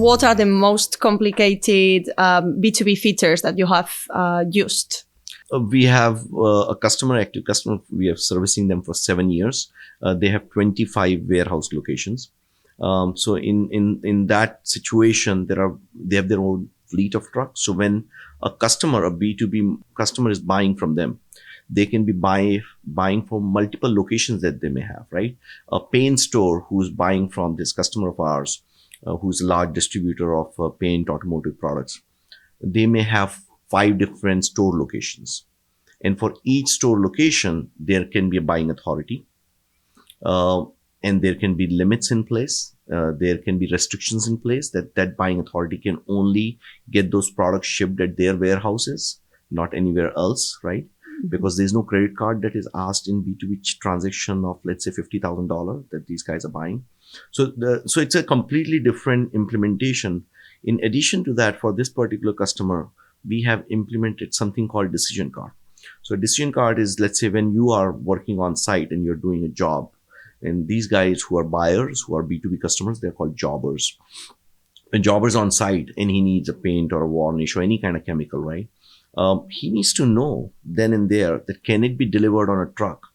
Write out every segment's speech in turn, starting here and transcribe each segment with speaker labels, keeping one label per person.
Speaker 1: what are the most complicated B2B features that you have used?
Speaker 2: We have a active customer. We are servicing them for 7 years. They have 25 warehouse locations. So in that situation, they have their own fleet of trucks. So when a B2B customer is buying from them, they can be buying from multiple locations that they may have, right? A paint store who's buying from this customer of ours, who's a large distributor of paint automotive products, they may have 5 different store locations. And for each store location, there can be a buying authority. And there can be limits in place. There can be restrictions in place that buying authority can only get those products shipped at their warehouses, not anywhere else, right? Because there's no credit card that is asked in B2B transaction of, let's say, $50,000 that these guys are buying. So it's a completely different implementation. In addition to that, for this particular customer, we have implemented something called decision card. So a decision card is, let's say, when you are working on site and you're doing a job, and these guys who are buyers, who are B2B customers, they're called jobbers. When jobber's on site and he needs a paint or a varnish or any kind of chemical, right? He needs to know then and there that can it be delivered on a truck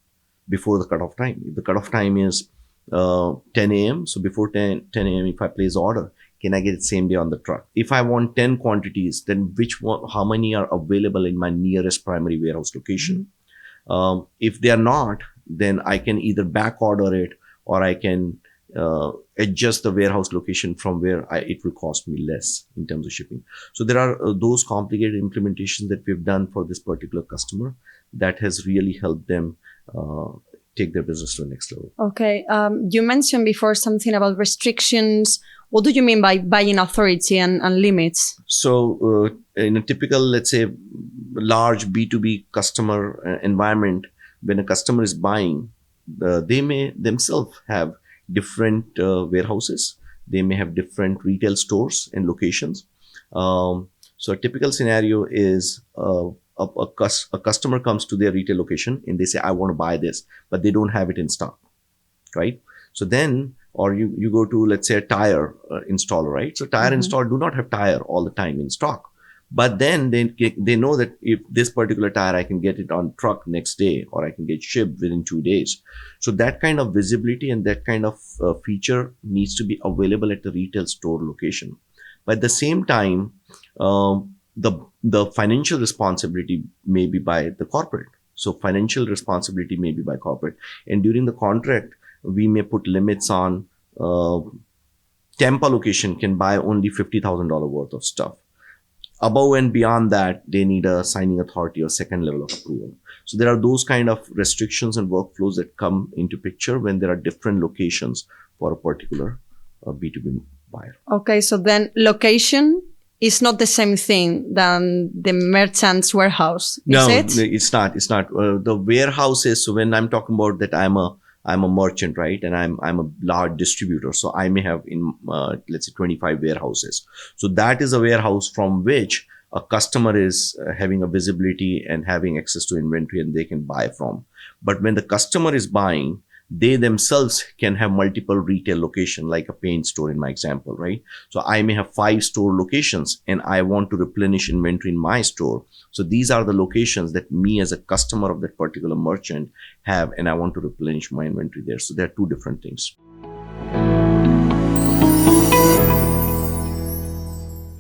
Speaker 2: before the cutoff time. If the cutoff time is 10 a.m., so before 10 a.m., if I place order, can I get it same day on the truck? If I want 10 quantities, then how many are available in my nearest primary warehouse location? If they are not, then I can either back order it or I can adjust the warehouse location from where it will cost me less in terms of shipping. So there are those complicated implementations that we've done for this particular customer that has really helped them take their business to the next level.
Speaker 1: Okay. You mentioned before something about restrictions. What do you mean by buying authority and limits?
Speaker 2: So in a typical, let's say, large B2B customer environment, when a customer is buying, they may themselves have different warehouses. They may have different retail stores and locations. So a typical scenario is a customer comes to their retail location and they say, I want to buy this, but they don't have it in stock, right? So then, or you go to, let's say, a tire installer, right? So tire installer do not have tire all the time in stock. But then they know that if this particular tire, I can get it on truck next day, or I can get shipped within 2 days. So that kind of visibility and that kind of feature needs to be available at the retail store location. But at the same time, the financial responsibility may be by the corporate. So financial responsibility may be by corporate. And during the contract, we may put limits on Tampa location can buy only $50,000 worth of stuff. Above and beyond that, they need a signing authority or second level of approval. So there are those kind of restrictions and workflows that come into picture when there are different locations for a particular B2B buyer.
Speaker 1: Okay, so then location is not the same thing than the merchant's warehouse, is it?
Speaker 2: No, it's not. It's not. The warehouses, so when I'm talking about that, I'm a merchant, right? And I'm a large distributor. So I may have let's say 25 warehouses. So that is a warehouse from which a customer is having a visibility and having access to inventory and they can buy from. But when the customer is buying, they themselves can have multiple retail locations, like a paint store in my example, right? So I may have 5 store locations and I want to replenish inventory in my store. So these are the locations that me as a customer of that particular merchant have, and I want to replenish my inventory there. So there are 2 different things.